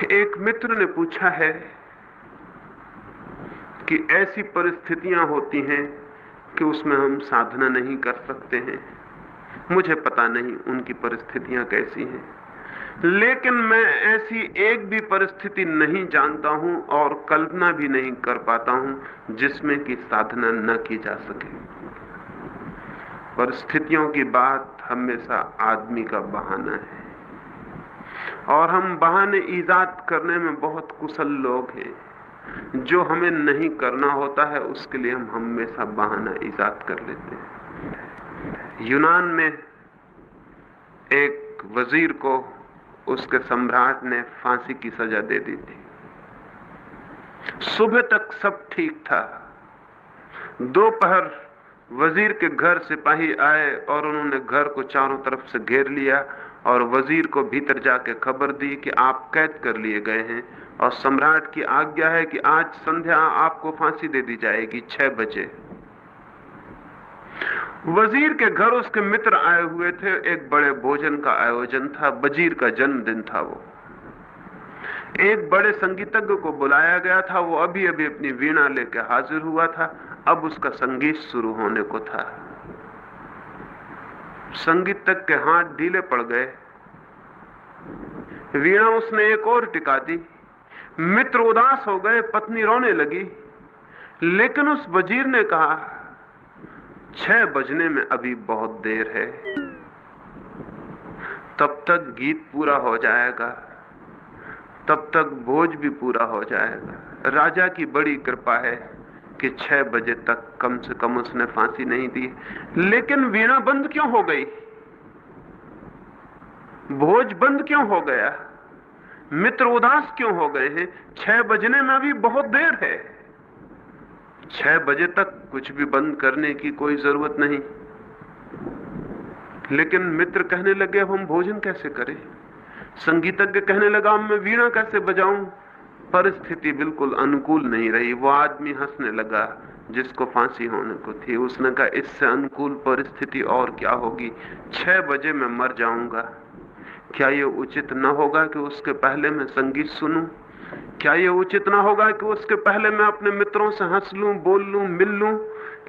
एक मित्र ने पूछा है कि ऐसी परिस्थितियां होती हैं कि उसमें हम साधना नहीं कर सकते हैं। मुझे पता नहीं उनकी परिस्थितियां कैसी हैं, लेकिन मैं ऐसी एक भी परिस्थिति नहीं जानता हूं और कल्पना भी नहीं कर पाता हूं जिसमें कि साधना न की जा सके। परिस्थितियों की बात हमेशा आदमी का बहाना है और हम बहाने ईजाद करने में बहुत कुशल लोग हैं। जो हमें नहीं करना होता है उसके लिए हम हमेशा बहाना ईजाद कर लेते हैं। यूनान में एक वजीर को उसके सम्राट ने फांसी की सजा दे दी थी। सुबह तक सब ठीक था। दोपहर वजीर के घर सिपाही आए और उन्होंने घर को चारों तरफ से घेर लिया और वजीर को भीतर जाके खबर दी कि आप कैद कर लिए गए हैं और सम्राट की आज्ञा है कि आज संध्या आपको फांसी दे दी जाएगी 6 बजे। वजीर के घर उसके मित्र आए हुए थे। एक बड़े भोजन का आयोजन था, वजीर का जन्मदिन था। वो एक बड़े संगीतज्ञ को बुलाया गया था। वो अभी अभी अपनी वीणा लेकर हाजिर हुआ था। अब उसका संगीत शुरू होने को था। संगीतज्ञ के हाथ ढीले पड़ गए। वीणा उसने एक और टिका दी। मित्र उदास हो गए, पत्नी रोने लगी। लेकिन उस वजीर ने कहा, 6 बजने में अभी बहुत देर है, तब तक गीत पूरा हो जाएगा, तब तक भोज भी पूरा हो जाएगा। राजा की बड़ी कृपा है कि 6 बजे तक कम से कम उसने फांसी नहीं दी। लेकिन वीणा बंद क्यों हो गई? भोज बंद क्यों हो गया? मित्र उदास क्यों हो गए हैं? 6 बजने में अभी बहुत देर है। 6 बजे तक कुछ भी बंद करने की कोई जरूरत नहीं। लेकिन मित्र कहने लगे, अब हम भोजन कैसे करें? संगीतज्ञ कहने लगा, मैं वीणा कैसे बजाऊं? परिस्थिति बिल्कुल अनुकूल नहीं रही। वो आदमी हंसने लगा जिसको फांसी होने को थी। उसने कहा, इससे अनुकूल परिस्थिति और क्या होगी? 6 बजे मैं मर जाऊंगा। क्या ये उचित न होगा कि उसके पहले मैं संगीत सुनूं? क्या ये उचित ना होगा कि उसके पहले मैं अपने मित्रों से हंस लूं, बोल लूं, मिल लूं?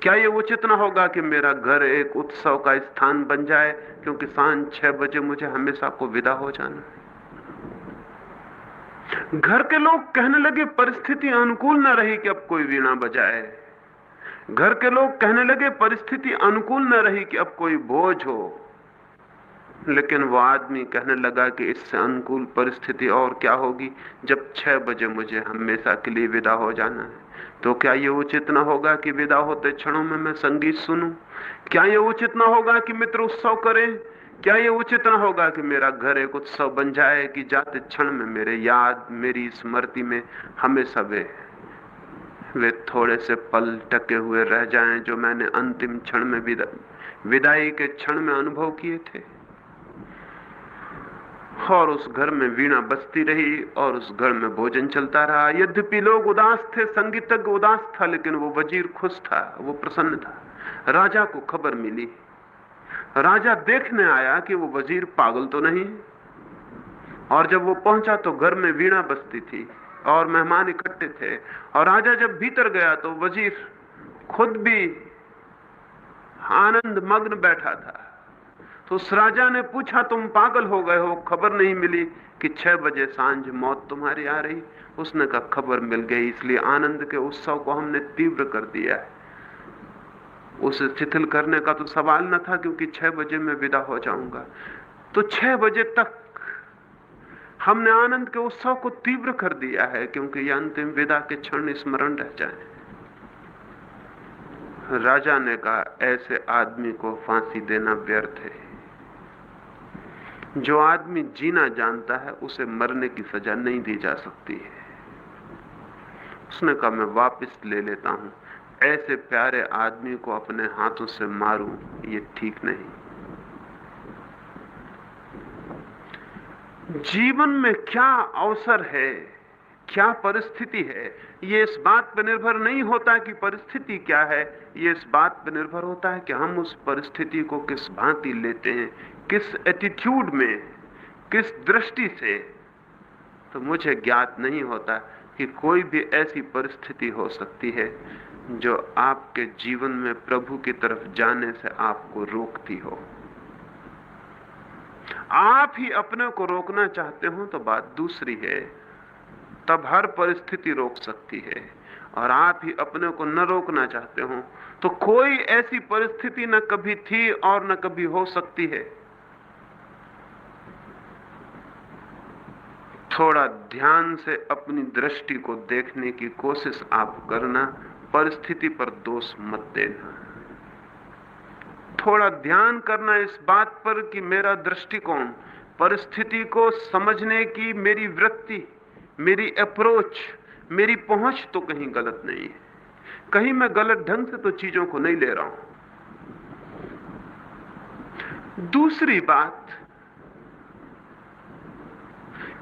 क्या ये उचित ना होगा कि मेरा घर एक उत्सव का स्थान बन जाए, क्योंकि सांझ 6 बजे मुझे हमेशा को विदा हो जाना है? घर के लोग कहने लगे, परिस्थिति अनुकूल न रही कि अब कोई वीणा बजाए। घर के लोग कहने लगे, परिस्थिति अनुकूल न रही कि अब कोई भोज हो। लेकिन वो आदमी कहने लगा कि इससे अनुकूल परिस्थिति और क्या होगी जब 6 बजे मुझे हमेशा के लिए विदा हो जाना है। तो क्या ये उचित ना होगा कि विदा होते क्षणों में मैं संगीत सुनूं? क्या ये उचित ना होगा कि मित्र उत्सव करें? क्या ये उचित ना होगा कि मेरा घर एक उत्सव बन जाए, कि जाते क्षण में मेरे याद, मेरी स्मृति में हमेशा वे थोड़े से पल टके हुए रह जाएं जो मैंने अंतिम क्षण में विदाई के क्षण में अनुभव किए थे। और उस घर में वीणा बजती रही और उस घर में भोजन चलता रहा। यद्यपि लोग उदास थे, संगीतज्ञ उदास था, लेकिन वो वजीर खुश था, वो प्रसन्न था। राजा को खबर मिली। राजा देखने आया कि वो वजीर पागल तो नहीं। और जब वो पहुंचा तो घर में वीणा बजती थी और मेहमान इकट्ठे थे। और राजा जब भीतर गया तो वजीर खुद भी आनंद मग्न बैठा था। तो उस राजा ने पूछा, तुम पागल हो गए हो? खबर नहीं मिली कि 6 बजे सांझ मौत तुम्हारी आ रही? उसने कहा, खबर मिल गई, इसलिए आनंद के उत्सव को हमने तीव्र कर दिया है। उसे शिथिल करने का तो सवाल न था, क्योंकि 6 बजे मैं विदा हो जाऊंगा। तो 6 बजे तक हमने आनंद के उत्सव को तीव्र कर दिया है, क्योंकि यह अंतिम विदा के क्षण स्मरण रह जाए। राजा ने कहा, ऐसे आदमी को फांसी देना व्यर्थ है। जो आदमी जीना जानता है उसे मरने की सजा नहीं दी जा सकती है। उसने कहा, मैं वापस ले लेता हूं। ऐसे प्यारे आदमी को अपने हाथों से मारूं, ये ठीक नहीं। जीवन में क्या अवसर है, क्या परिस्थिति है, ये इस बात पर निर्भर नहीं होता कि परिस्थिति क्या है। ये इस बात पर निर्भर होता है कि हम उस परिस्थिति को किस भांति लेते हैं, किस एटीट्यूड में, किस दृष्टि से तो मुझे ज्ञात नहीं होता कि कोई भी ऐसी परिस्थिति हो सकती है जो आपके जीवन में प्रभु की तरफ जाने से आपको रोकती हो। आप ही अपने को रोकना चाहते हो तो बात दूसरी है, तब हर परिस्थिति रोक सकती है। और आप ही अपने को न रोकना चाहते हो तो कोई ऐसी परिस्थिति न कभी थी और न कभी हो सकती है। थोड़ा ध्यान से अपनी दृष्टि को देखने की कोशिश आप करना, परिस्थिति पर दोष मत देना। थोड़ा ध्यान करना इस बात पर कि मेरा दृष्टिकोण, परिस्थिति को समझने की मेरी वृत्ति, मेरी अप्रोच, मेरी पहुंच तो कहीं गलत नहीं है, कहीं मैं गलत ढंग से तो चीजों को नहीं ले रहा हूं। दूसरी बात,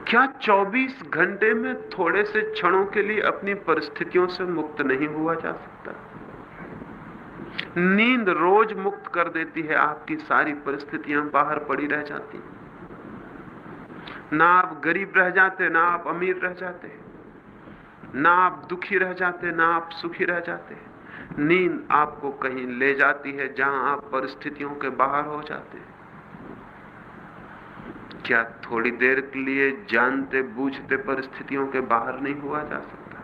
क्या 24 घंटे में थोड़े से क्षणों के लिए अपनी परिस्थितियों से मुक्त नहीं हुआ जा सकता? नींद रोज मुक्त कर देती है, आपकी सारी परिस्थितियां बाहर पड़ी रह जाती। ना आप गरीब रह जाते, ना आप अमीर रह जाते, ना आप दुखी रह जाते, ना आप सुखी रह जाते। नींद आपको कहीं ले जाती है जहां आप परिस्थितियों के बाहर हो जाते। क्या थोड़ी देर के लिए जानते बूझते परिस्थितियों के बाहर नहीं हुआ जा सकता?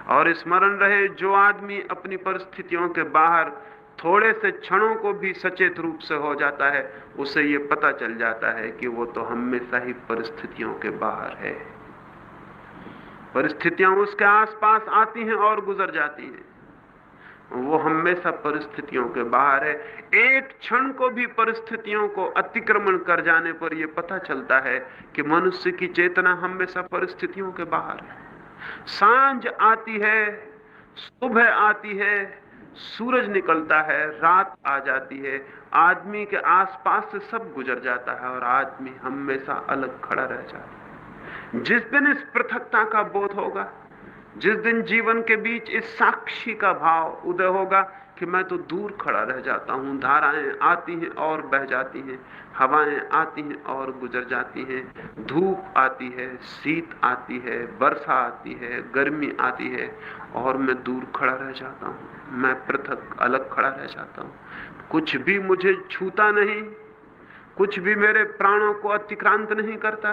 और स्मरण रहे, जो आदमी अपनी परिस्थितियों के बाहर थोड़े से क्षणों को भी सचेत रूप से हो जाता है, उसे ये पता चल जाता है कि वो तो हमेशा ही परिस्थितियों के बाहर है। परिस्थितियां उसके आसपास आती हैं और गुजर जाती हैं, वो हमेशा परिस्थितियों के बाहर है। एक क्षण को भी परिस्थितियों को अतिक्रमण कर जाने पर यह पता चलता है कि मनुष्य की चेतना हमेशा परिस्थितियों के बाहर है। सांझ आती है, सुबह आती है, सूरज निकलता है, रात आ जाती है, आदमी के आसपास से सब गुजर जाता है और आदमी हमेशा अलग खड़ा रह जाता है। जिस दिन इस पृथकता का बोध होगा, जिस दिन जीवन के बीच इस साक्षी का भाव उदय होगा कि मैं तो दूर खड़ा रह जाता हूं, धाराएं आती हैं और बह जाती हैं, हवाएं आती हैं और गुजर जाती हैं, धूप आती है, शीत आती है, वर्षा आती है, गर्मी आती है और मैं दूर खड़ा रह जाता हूं, मैं पृथक अलग खड़ा रह जाता हूं। कुछ भी मुझे छूता नहीं, कुछ भी मेरे प्राणों को अतिक्रांत नहीं करता,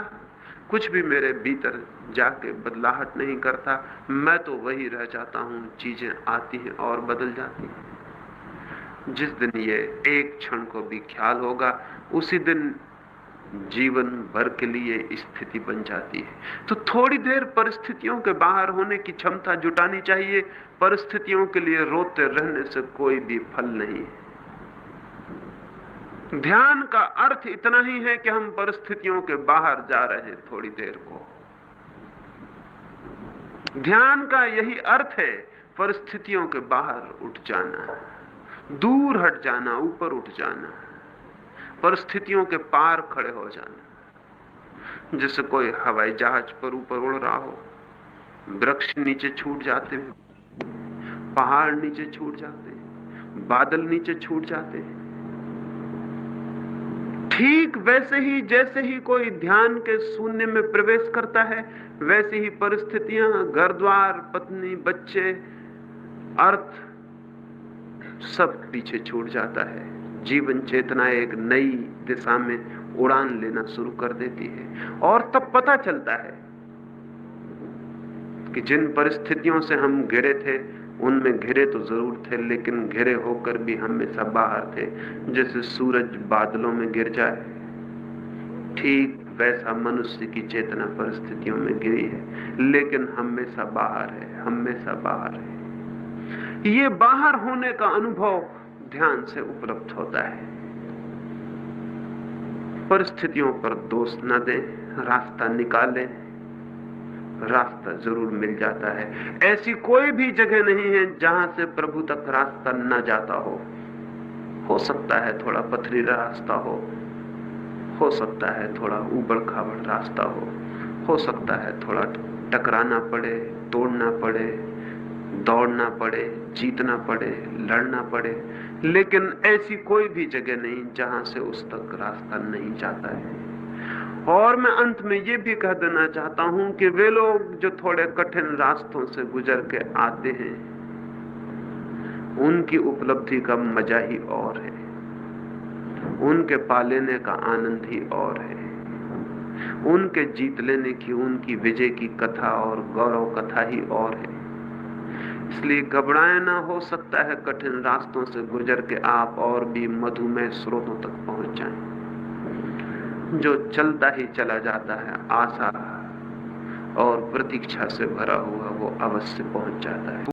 कुछ भी मेरे भीतर जाके बदलाहट नहीं करता, मैं तो वही रह जाता हूं। चीजें आती हैं और बदल जाती हैं। जिस दिन ये एक क्षण को भी ख्याल होगा, उसी दिन जीवन भर के लिए स्थिति बन जाती है। तो थोड़ी देर परिस्थितियों के बाहर होने की क्षमता जुटानी चाहिए। परिस्थितियों के लिए रोते रहने से कोई भी फल नहीं है। ध्यान का अर्थ इतना ही है कि हम परिस्थितियों के बाहर जा रहे हैं थोड़ी देर को। ध्यान का यही अर्थ है, परिस्थितियों के बाहर उठ जाना, दूर हट जाना, ऊपर उठ जाना, परिस्थितियों के पार खड़े हो जाना। जैसे कोई हवाई जहाज पर ऊपर उड़ रहा हो, वृक्ष नीचे छूट जाते हैं, पहाड़ नीचे छूट जाते हैं, बादल नीचे छूट जाते हैं। ठीक वैसे ही जैसे ही कोई ध्यान के शून्य में प्रवेश करता है, वैसे ही परिस्थितियां, घर द्वार, पत्नी, बच्चे, अर्थ सब पीछे छूट जाता है। जीवन चेतना एक नई दिशा में उड़ान लेना शुरू कर देती है और तब पता चलता है कि जिन परिस्थितियों से हम घिरे थे, उनमें घिरे तो जरूर थे, लेकिन घिरे होकर भी हमेशा बाहर थे। जैसे सूरज बादलों में गिर जाए, ठीक वैसा मनुष्य की चेतना परिस्थितियों में गिरी है, लेकिन हमेशा बाहर है, हमेशा बाहर है। ये बाहर होने का अनुभव ध्यान से उपलब्ध होता है। परिस्थितियों पर दोष न दें, रास्ता निकालें, रास्ता जरूर मिल जाता है। ऐसी कोई भी जगह नहीं है जहां से प्रभु तक रास्ता न जाता हो सकता है थोड़ा पथरीला रास्ता हो सकता है थोड़ा उबड़ खाबड़ रास्ता हो सकता है थोड़ा टकराना पड़े, तोड़ना पड़े, दौड़ना पड़े, जीतना पड़े, लड़ना पड़े, लेकिन ऐसी कोई भी जगह नहीं जहां से उस तक रास्ता नहीं जाता है। और मैं अंत में ये भी कह देना चाहता हूं कि वे लोग जो थोड़े कठिन रास्तों से गुजर के आते हैं, उनकी उपलब्धि का मजा ही और है, उनके पा लेने का आनंद ही और है, उनके जीत लेने की, उनकी विजय की कथा और गौरव कथा ही और है। इसलिए घबराए ना, हो सकता है कठिन रास्तों से गुजर के आप और भी मधुमेह स्रोतों तक पहुंच जाएं। जो चलता ही चला जाता है, आशा और प्रतीक्षा से भरा हुआ, वो अवश्य पहुंच जाता है।